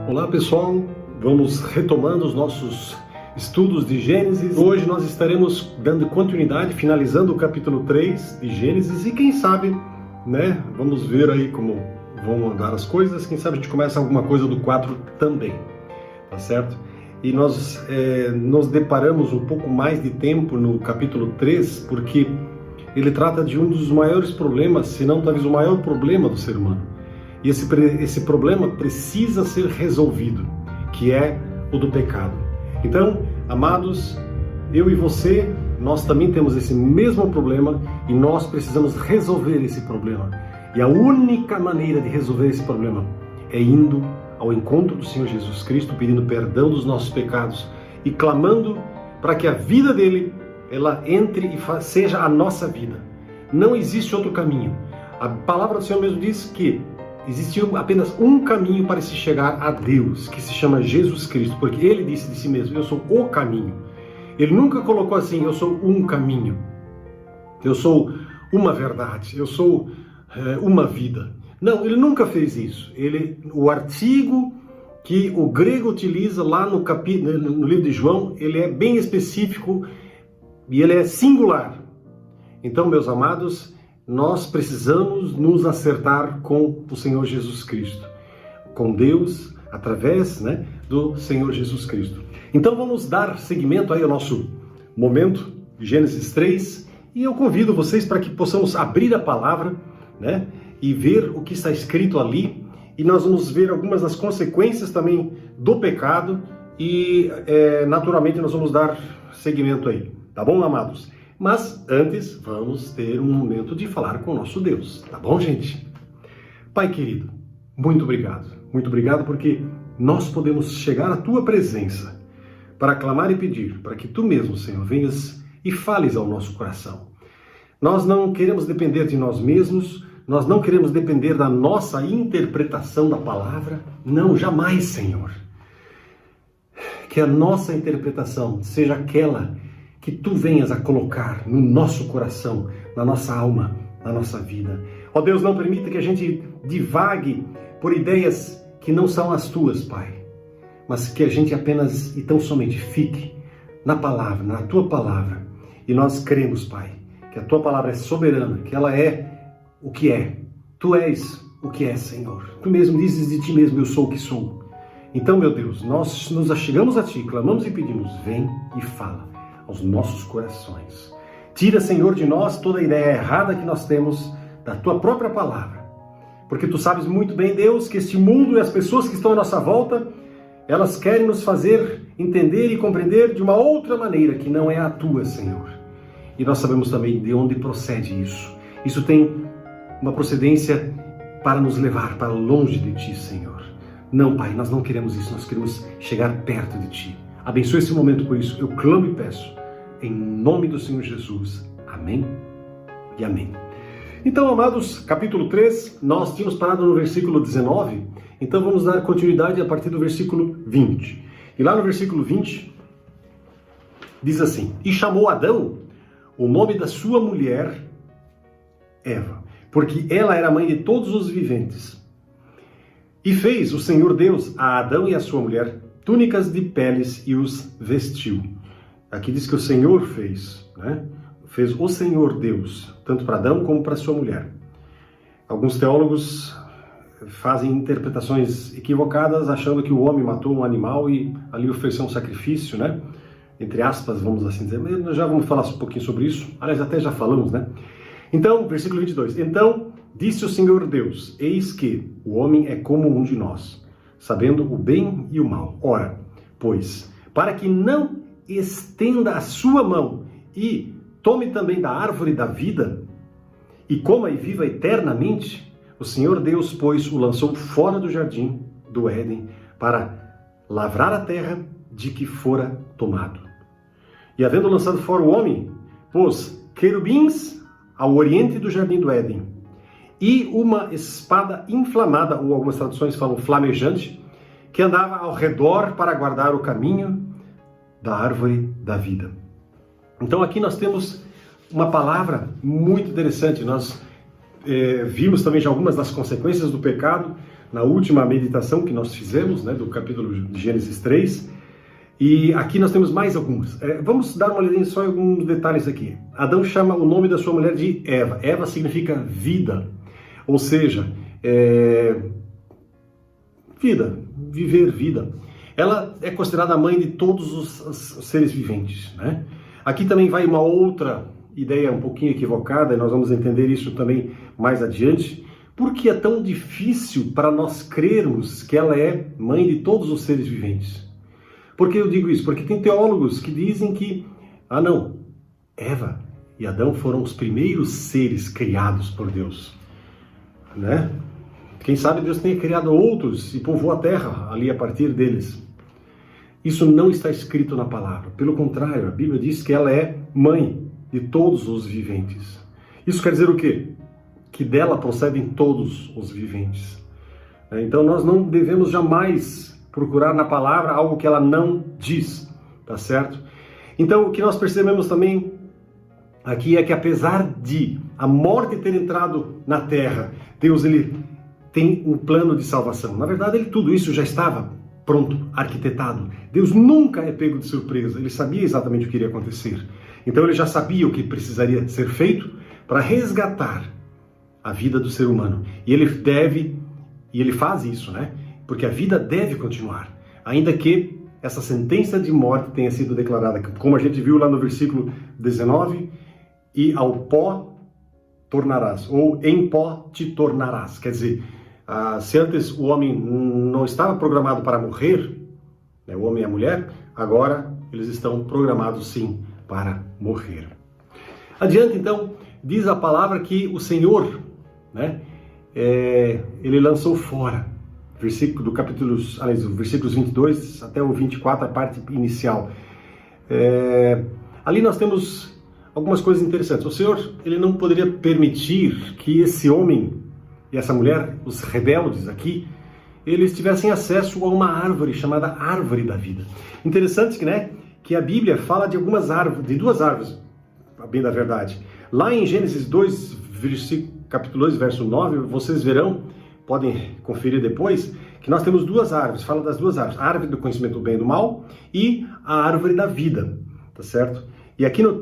Olá pessoal, vamos retomando os nossos estudos de Gênesis. Hoje nós estaremos dando continuidade, finalizando o capítulo 3 de Gênesis e quem sabe, vamos ver aí como vão andar as coisas, quem sabe a gente começa alguma coisa do 4 também, tá certo? E nós nos deparamos um pouco mais de tempo no capítulo 3, porque ele trata de um dos maiores problemas, se não talvez o maior problema do ser humano. E esse problema precisa ser resolvido, que é o do pecado. Então, amados, eu e você, nós também temos esse mesmo problema e nós precisamos resolver esse problema. E a única maneira de resolver esse problema é indo ao encontro do Senhor Jesus Cristo, pedindo perdão dos nossos pecados e clamando para que a vida dele, ela entre e seja a nossa vida. Não existe outro caminho. A palavra do Senhor mesmo diz que existe apenas um caminho para se chegar a Deus, que se chama Jesus Cristo, porque ele disse de si mesmo, eu sou o caminho. Ele nunca colocou assim, eu sou um caminho, eu sou uma verdade, eu sou uma vida. Não, ele nunca fez isso. O artigo que o grego utiliza lá no livro de João, ele é bem específico e ele é singular. Então, meus amados, nós precisamos nos acertar com o Senhor Jesus Cristo, com Deus, através do Senhor Jesus Cristo. Então vamos dar seguimento aí ao nosso momento, Gênesis 3, e eu convido vocês para que possamos abrir a palavra, e ver o que está escrito ali, e nós vamos ver algumas das consequências também do pecado, e naturalmente nós vamos dar seguimento aí, tá bom, amados? Mas antes, vamos ter um momento de falar com o nosso Deus, tá bom, gente? Pai querido, muito obrigado porque nós podemos chegar à Tua presença para clamar e pedir, para que Tu mesmo, Senhor, venhas e fales ao nosso coração. Nós não queremos depender de nós mesmos, nós não queremos depender da nossa interpretação da palavra, não, jamais, Senhor. Que a nossa interpretação seja aquela que Tu venhas a colocar no nosso coração, na nossa alma, na nossa vida. Ó Deus, não permita que a gente divague por ideias que não são as Tuas, Pai, mas que a gente apenas e tão somente fique na palavra, na Tua palavra. E nós cremos, Pai, que a Tua palavra é soberana, que ela é o que é. Tu és o que é, Senhor. Tu mesmo dizes de Ti mesmo, eu sou o que sou. Então, meu Deus, nós nos achegamos a Ti, clamamos e pedimos, vem e fala aos nossos corações. Tira, Senhor, de nós toda a ideia errada que nós temos da Tua própria palavra. Porque Tu sabes muito bem, Deus, que este mundo e as pessoas que estão à nossa volta, elas querem nos fazer entender e compreender de uma outra maneira que não é a Tua, Senhor. E nós sabemos também de onde procede isso. Isso tem uma procedência para nos levar para longe de Ti, Senhor. Não, Pai, nós não queremos isso, nós queremos chegar perto de Ti. Abençoe esse momento por isso, eu clamo e peço, em nome do Senhor Jesus. Amém e amém. Então, amados, capítulo 3, nós tínhamos parado no versículo 19, então vamos dar continuidade a partir do versículo 20. E lá no versículo 20, diz assim, e chamou Adão o nome da sua mulher, Eva, porque ela era a mãe de todos os viventes. E fez o Senhor Deus a Adão e a sua mulher túnicas de peles e os vestiu. Aqui diz que o Senhor fez, Fez o Senhor Deus, tanto para Adão como para sua mulher. Alguns teólogos fazem interpretações equivocadas, achando que o homem matou um animal e ali ofereceu um sacrifício, Entre aspas, vamos assim dizer. Nós já vamos falar um pouquinho sobre isso. Aliás, até já falamos, Então, versículo 22. Então, disse o Senhor Deus, eis que o homem é como um de nós, sabendo o bem e o mal. Ora, pois, para que não estenda a sua mão e tome também da árvore da vida e coma e viva eternamente, o Senhor Deus, pois, o lançou fora do jardim do Éden para lavrar a terra de que fora tomado. E havendo lançado fora o homem, pôs querubins ao oriente do jardim do Éden e uma espada inflamada, ou algumas traduções falam flamejante, que andava ao redor para guardar o caminho da árvore da vida. Então aqui nós temos uma palavra muito interessante. Nós vimos também já algumas das consequências do pecado, na última meditação que nós fizemos, né, do capítulo de Gênesis 3, e aqui nós temos mais algumas. Vamos dar uma olhadinha só em alguns detalhes aqui. Adão chama o nome da sua mulher de Eva. Eva significa vida, ou seja, vida, viver vida. Ela é considerada a mãe de todos os seres viventes, né? Aqui também vai uma outra ideia um pouquinho equivocada, e nós vamos entender isso também mais adiante. Por que é tão difícil para nós crermos que ela é mãe de todos os seres viventes? Por que eu digo isso? Porque tem teólogos que dizem que, não, Eva e Adão foram os primeiros seres criados por Deus, né? Quem sabe Deus tenha criado outros e povoou a terra ali a partir deles. Isso não está escrito na palavra. Pelo contrário, a Bíblia diz que ela é mãe de todos os viventes. Isso quer dizer o quê? Que dela procedem todos os viventes. Então nós não devemos jamais procurar na palavra algo que ela não diz, tá certo? Então o que nós percebemos também aqui é que apesar de a morte ter entrado na terra, Deus ele tem um plano de salvação. Na verdade, tudo isso já estava pronto, arquitetado. Deus nunca é pego de surpresa. Ele sabia exatamente o que iria acontecer. Então ele já sabia o que precisaria ser feito para resgatar a vida do ser humano. E ele faz isso, né? Porque a vida deve continuar, ainda que essa sentença de morte tenha sido declarada, como a gente viu lá no versículo 19, e ao pó tornarás, ou em pó te tornarás. Quer dizer, se antes o homem não estava programado para morrer, né, o homem e a mulher, agora eles estão programados sim para morrer. Adiante então, diz a palavra que o Senhor, né, ele lançou fora, versículo do capítulo, versículos 22 até o 24, a parte inicial. Ali nós temos algumas coisas interessantes. O Senhor, ele não poderia permitir que esse homem e essa mulher, os rebeldes aqui, eles tivessem acesso a uma árvore chamada árvore da vida. Interessante que, né, que a Bíblia fala de algumas árvores, de duas árvores, a bem da verdade. Lá em Gênesis 2, capítulo 2, verso 9, vocês verão, podem conferir depois, que nós temos duas árvores, fala das duas árvores, a árvore do conhecimento do bem e do mal e a árvore da vida, tá certo? E aqui no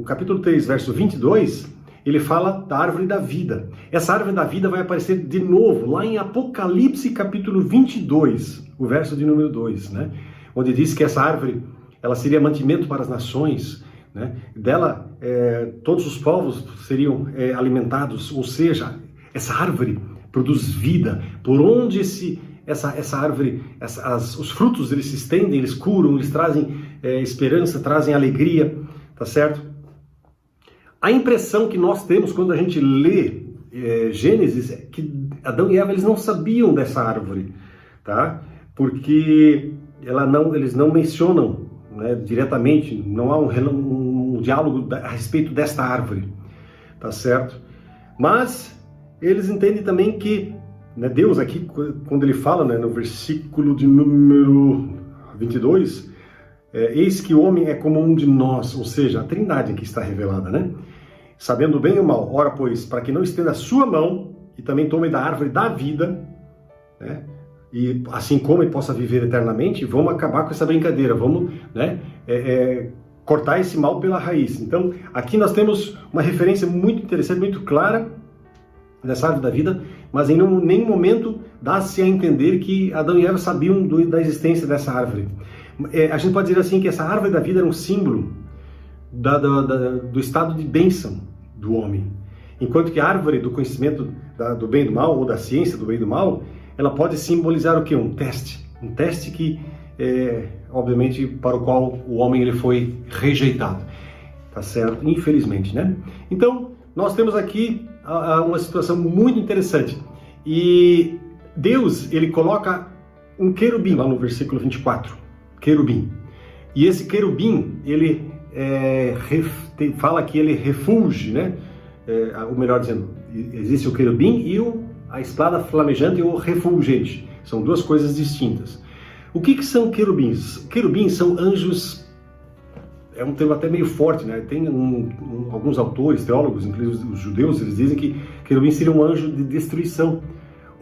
capítulo 3, verso 22, ele fala da árvore da vida. Essa árvore da vida vai aparecer de novo lá em Apocalipse capítulo 22, o verso de número 2, né? Onde diz que essa árvore ela seria mantimento para as nações, né? Dela todos os povos seriam alimentados, ou seja, essa árvore produz vida. Por onde essa árvore, os frutos eles se estendem, eles curam, eles trazem esperança, trazem alegria, tá certo? A impressão que nós temos quando a gente lê Gênesis é que Adão e Eva eles não sabiam dessa árvore, tá? Porque eles não mencionam, né, diretamente, não há um diálogo a respeito desta árvore, tá certo? Mas eles entendem também que, né, Deus aqui, quando ele fala, né, no versículo de número 22, eis que o homem é como um de nós, ou seja, a trindade que está revelada, né? Sabendo o bem e o mal. Ora, pois, para que não estenda a sua mão e também tome da árvore da vida, né? E assim como ele possa viver eternamente, vamos acabar com essa brincadeira, vamos, né, cortar esse mal pela raiz. Então, aqui nós temos uma referência muito interessante, muito clara dessa árvore da vida, mas em nenhum momento dá-se a entender que Adão e Eva sabiam da existência dessa árvore. A gente pode dizer assim que essa árvore da vida era um símbolo do estado de bênção do homem. Enquanto que a árvore do conhecimento do bem e do mal, ou da ciência do bem e do mal, ela pode simbolizar o quê? Um teste. Um teste que, obviamente, para o qual o homem ele foi rejeitado. Tá certo? Infelizmente, né? Então, nós temos aqui uma situação muito interessante. E Deus, ele coloca um querubim lá no versículo 24. Querubim. E esse querubim, ele fala que ele refulge, né? Ou melhor dizendo, existe o querubim e a espada flamejante e o refulgente. São duas coisas distintas. O que são querubins? Querubins são anjos, é um termo até meio forte, né? Tem alguns autores, teólogos, inclusive os judeus, eles dizem que querubim seria um anjo de destruição.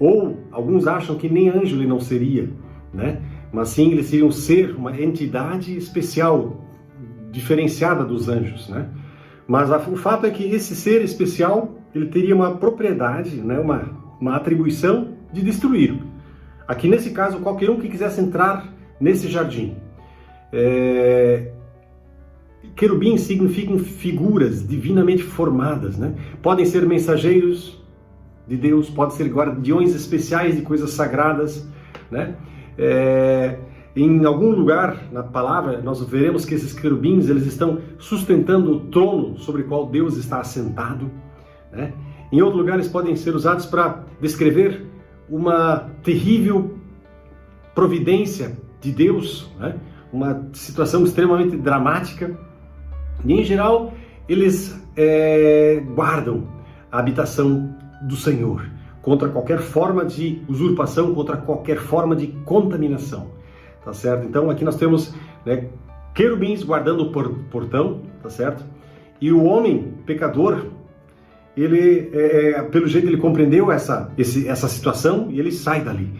Ou alguns acham que nem anjo ele não seria, né? Mas sim, ele seria um ser, uma entidade especial, diferenciada dos anjos, né? Mas o fato é que esse ser especial, ele teria uma propriedade, né? uma atribuição de destruir. Aqui nesse caso, qualquer um que quisesse entrar nesse jardim. Querubins significam figuras divinamente formadas, né? Podem ser mensageiros de Deus, podem ser guardiões especiais de coisas sagradas, né? Em algum lugar na palavra nós veremos que esses querubins eles estão sustentando o trono sobre o qual Deus está assentado, né? Em outro lugar eles podem ser usados para descrever uma terrível providência de Deus, né? Uma situação extremamente dramática. E em geral eles guardam a habitação do Senhor contra qualquer forma de usurpação, contra qualquer forma de contaminação, tá certo? Então aqui nós temos, né, querubins guardando o portão, tá certo? E o homem pecador, ele, pelo jeito ele compreendeu essa situação e ele sai dali.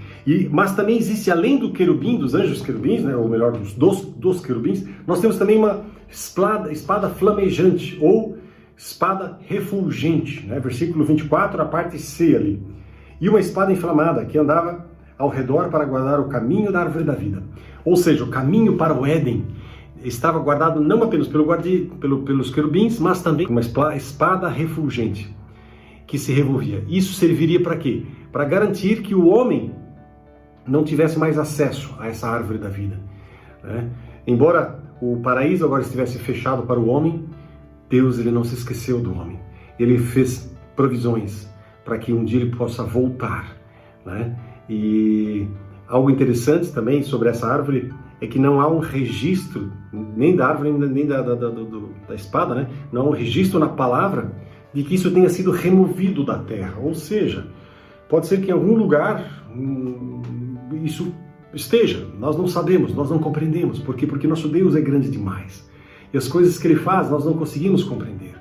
Mas também existe, além do querubim, dos anjos querubins, né, ou melhor, dos querubins, nós temos também uma espada flamejante, ou espada refulgente, né? Versículo 24, a parte C ali. E uma espada inflamada que andava ao redor para guardar o caminho da árvore da vida. Ou seja, o caminho para o Éden estava guardado não apenas pelos querubins, mas também uma espada refulgente que se revolvia. Isso serviria para quê? Para garantir que o homem não tivesse mais acesso a essa árvore da vida, né? Embora o paraíso agora estivesse fechado para o homem, Deus ele não se esqueceu do homem. Ele fez provisões para que um dia ele possa voltar, né? E algo interessante também sobre essa árvore é que não há um registro, nem da árvore, nem da espada, né? Não há um registro na palavra de que isso tenha sido removido da terra. Ou seja, pode ser que em algum lugar isso esteja, nós não sabemos, nós não compreendemos. Por quê? Porque nosso Deus é grande demais. E as coisas que Ele faz, nós não conseguimos compreender.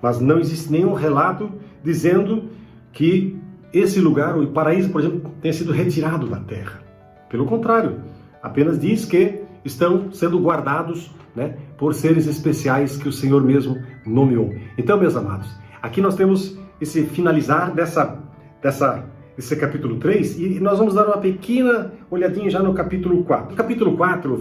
Mas não existe nenhum relato dizendo que esse lugar, o paraíso, por exemplo, tenha sido retirado da terra. Pelo contrário, apenas diz que estão sendo guardados, né, por seres especiais que o Senhor mesmo nomeou. Então, meus amados, aqui nós temos esse finalizar desse capítulo 3, e nós vamos dar uma pequena olhadinha já no capítulo 4. No capítulo 4,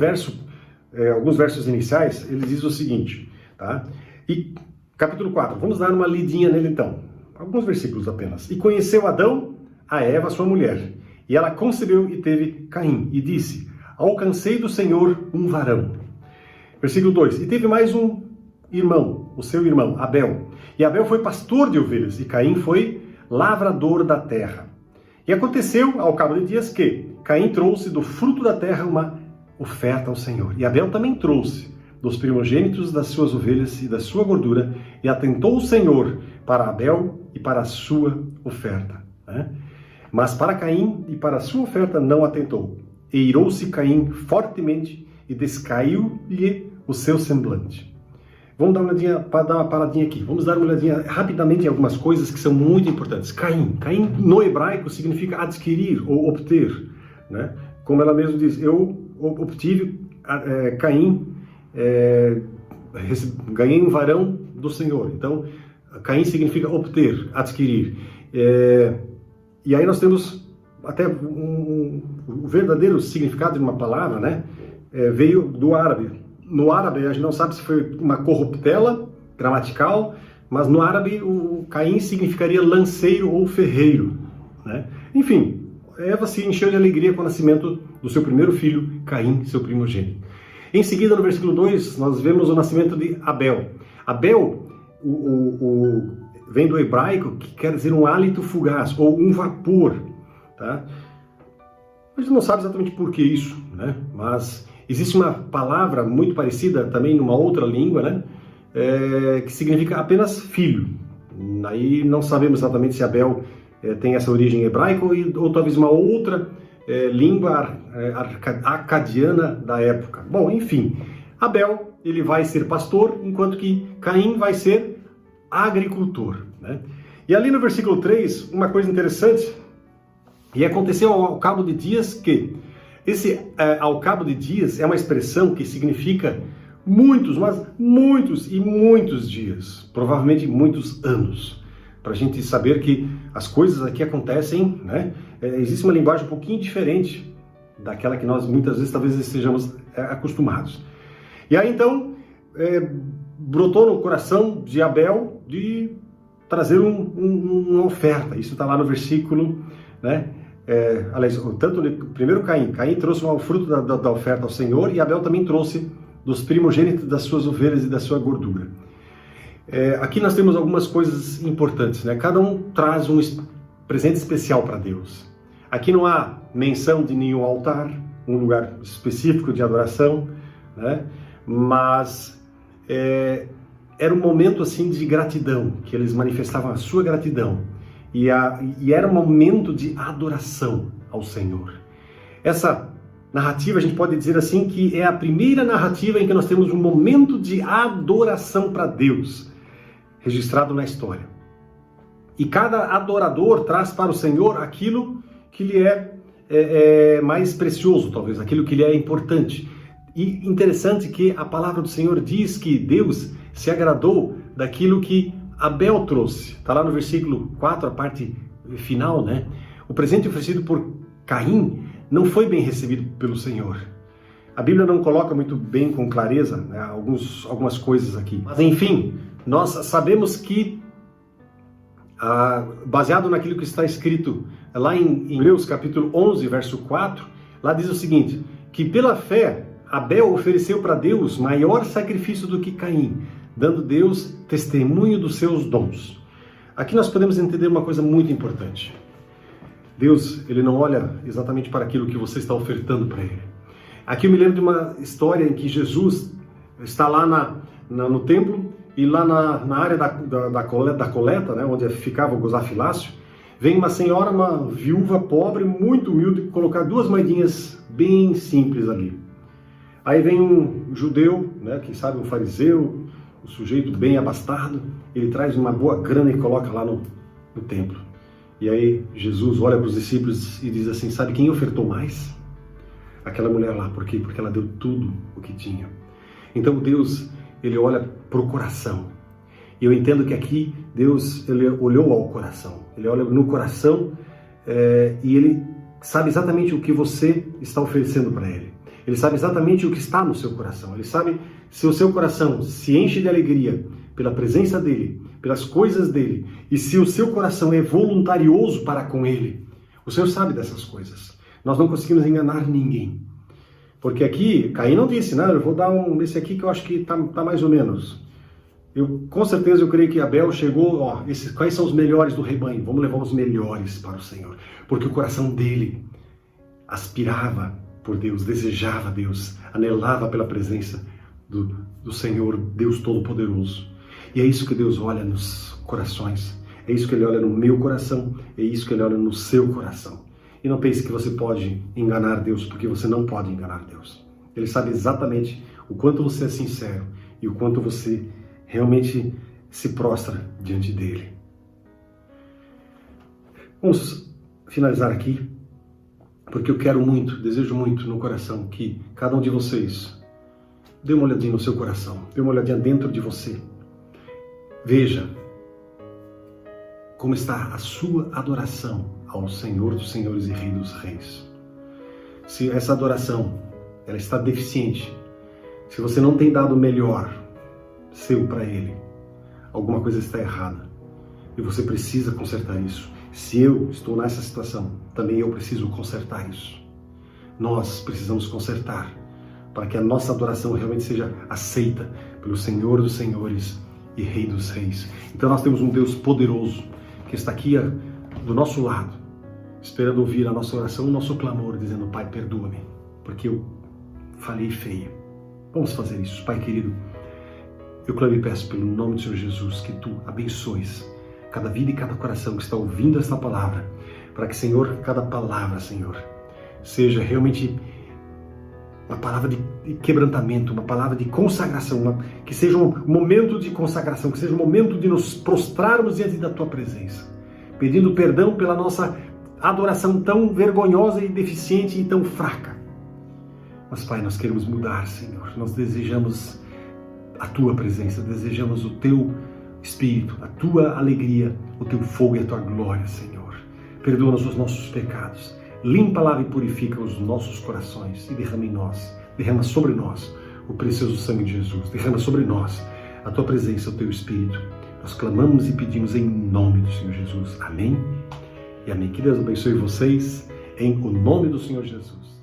alguns versos iniciais, ele diz o seguinte, tá? E capítulo 4, vamos dar uma lidinha nele então, alguns versículos apenas. E conheceu Adão a Eva, sua mulher, e ela concebeu e teve Caim, e disse, alcancei do Senhor um varão. Versículo 2, e teve mais um irmão, o seu irmão, Abel. E Abel foi pastor de ovelhas, e Caim foi lavrador da terra. E aconteceu, ao cabo de dias, que Caim trouxe do fruto da terra uma oferta ao Senhor. E Abel também trouxe dos primogênitos das suas ovelhas e da sua gordura, e atentou o Senhor para Abel e para a sua oferta, né? Mas para Caim e para a sua oferta não atentou. E irou-se Caim fortemente e descaiu-lhe o seu semblante. Vamos dar uma paradinha aqui. Vamos dar uma olhadinha rapidamente em algumas coisas que são muito importantes. Caim no hebraico significa adquirir ou obter, né? Como ela mesma diz, eu obtive Caim, ganhei um varão do Senhor. Então, Caim significa obter, adquirir. E aí nós temos até o verdadeiro significado de uma palavra, né? Veio do árabe. No árabe, a gente não sabe se foi uma corruptela gramatical, mas no árabe o Caim significaria lanceiro ou ferreiro, né? Enfim, Eva se encheu de alegria com o nascimento do seu primeiro filho, Caim, seu primogênito. Em seguida, no versículo 2, nós vemos o nascimento de Abel. Abel vem do hebraico, que quer dizer um hálito fugaz, ou um vapor, tá? A gente não sabe exatamente por que isso, né? Mas existe uma palavra muito parecida também numa outra língua, né? Que significa apenas filho. Aí não sabemos exatamente se Abel tem essa origem hebraica ou talvez uma outra língua acadiana da época. Bom, enfim, Abel ele vai ser pastor, enquanto que Caim vai ser agricultor, né? E ali no versículo 3, uma coisa interessante E aconteceu ao cabo de dias que, ao cabo de dias é uma expressão que significa muitos, mas muitos e muitos dias, provavelmente muitos anos, para a gente saber que as coisas aqui acontecem, né? Existe uma linguagem um pouquinho diferente daquela que nós muitas vezes talvez estejamos acostumados. E aí então brotou no coração de Abel de trazer uma oferta. Isso está lá no versículo, né? Aliás, tanto primeiro Caim trouxe o fruto da oferta ao Senhor, e Abel também trouxe dos primogênitos das suas ovelhas e da sua gordura. Aqui nós temos algumas coisas importantes, né? Cada um traz um presente especial para Deus. Aqui não há menção de nenhum altar, um lugar específico de adoração, né? Mas era um momento assim de gratidão, que eles manifestavam a sua gratidão, e era um momento de adoração ao Senhor. Essa narrativa, a gente pode dizer assim, que é a primeira narrativa em que nós temos um momento de adoração para Deus, registrado na história. E cada adorador traz para o Senhor aquilo que lhe é mais precioso, talvez, aquilo que lhe é importante. E interessante que a palavra do Senhor diz que Deus se agradou daquilo que Abel trouxe. Está lá no versículo 4, a parte final, né? O presente oferecido por Caim não foi bem recebido pelo Senhor. A Bíblia não coloca muito bem, com clareza, né, algumas coisas aqui. Mas enfim, nós sabemos que, baseado naquilo que está escrito lá em Hebreus capítulo 11, verso 4, lá diz o seguinte, que pela fé Abel ofereceu para Deus maior sacrifício do que Caim, dando Deus testemunho dos seus dons. Aqui nós podemos entender uma coisa muito importante. Deus, ele não olha exatamente para aquilo que você está ofertando para ele. Aqui eu me lembro de uma história em que Jesus está lá no templo, e lá na área da coleta, né, onde ficava o gasofilácio, vem uma senhora, uma viúva pobre, muito humilde, colocar 2 moedinhas bem simples ali. Aí vem um judeu, né, quem sabe um fariseu, um sujeito bem abastado, ele traz uma boa grana e coloca lá no templo. E aí Jesus olha para os discípulos e diz assim, sabe quem ofertou mais? Aquela mulher lá. Por quê? Porque ela deu tudo o que tinha. Então Deus, ele olha para o coração. E eu entendo que aqui Deus, ele olhou ao coração. Ele olha no coração e ele sabe exatamente o que você está oferecendo para ele. Ele sabe exatamente o que está no seu coração. Ele sabe se o seu coração se enche de alegria pela presença dele, pelas coisas dele, e se o seu coração é voluntarioso para com ele. O Senhor sabe dessas coisas. Nós não conseguimos enganar ninguém. Porque aqui, Caim não disse, não, eu vou dar esse aqui que eu acho que está mais ou menos. Com certeza eu creio que Abel chegou, quais são os melhores do rebanho? Vamos levar os melhores para o Senhor. Porque o coração dele aspirava por Deus, desejava Deus, anelava pela presença do Senhor, Deus Todo-Poderoso. E é isso que Deus olha nos corações, é isso que Ele olha no meu coração, é isso que Ele olha no seu coração. E não pense que você pode enganar Deus, porque você não pode enganar Deus. Ele sabe exatamente o quanto você é sincero e o quanto você realmente se prostra diante dEle. Vamos finalizar aqui, porque eu quero muito, desejo muito no coração que cada um de vocês dê uma olhadinha no seu coração, dê uma olhadinha dentro de você. Veja como está a sua adoração ao Senhor dos Senhores e Rei dos Reis. Se essa adoração ela está deficiente, se você não tem dado o melhor seu para Ele, alguma coisa está errada e você precisa consertar isso. Se eu estou nessa situação, também eu preciso consertar isso. Nós precisamos consertar para que a nossa adoração realmente seja aceita pelo Senhor dos Senhores e Rei dos Reis. Então nós temos um Deus poderoso que está aqui do nosso lado, esperando ouvir a nossa oração, o nosso clamor, dizendo, Pai, perdoa-me, porque eu falei feio. Vamos fazer isso, Pai querido. Eu clamo e peço pelo nome do Senhor Jesus, que Tu abençoes cada vida e cada coração que está ouvindo esta palavra, para que, Senhor, cada palavra, Senhor, seja realmente uma palavra de quebrantamento, uma palavra de consagração, que seja um momento de consagração, que seja um momento de nos prostrarmos diante da Tua presença, pedindo perdão pela nossa adoração tão vergonhosa e deficiente e tão fraca. Mas, Pai, nós queremos mudar, Senhor. Nós desejamos a Tua presença, desejamos o Teu Espírito, a Tua alegria, o Teu fogo e a Tua glória, Senhor. Perdoa-nos os nossos pecados. Limpa, lava e purifica os nossos corações e derrama em nós, derrama sobre nós o precioso sangue de Jesus. Derrama sobre nós a Tua presença, o Teu Espírito. Nós clamamos e pedimos em nome do Senhor Jesus. Amém e amém. Que Deus abençoe vocês em o nome do Senhor Jesus.